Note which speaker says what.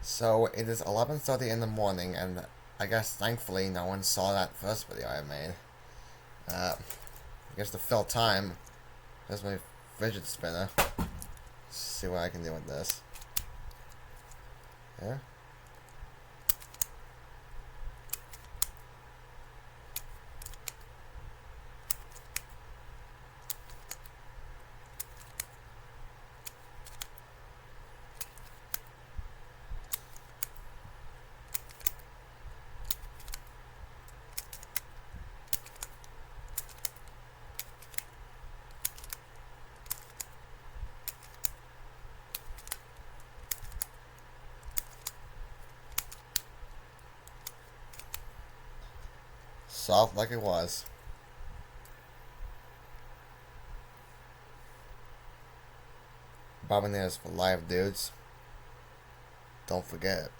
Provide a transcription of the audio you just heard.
Speaker 1: So it is 11:30 in the morning, and I guess thankfully no one saw that first video I made. I guess to fill time, here's my fidget spinner. Let's see what I can do with this. Yeah. Soft like it was. Abominators for Life, dudes. Don't forget.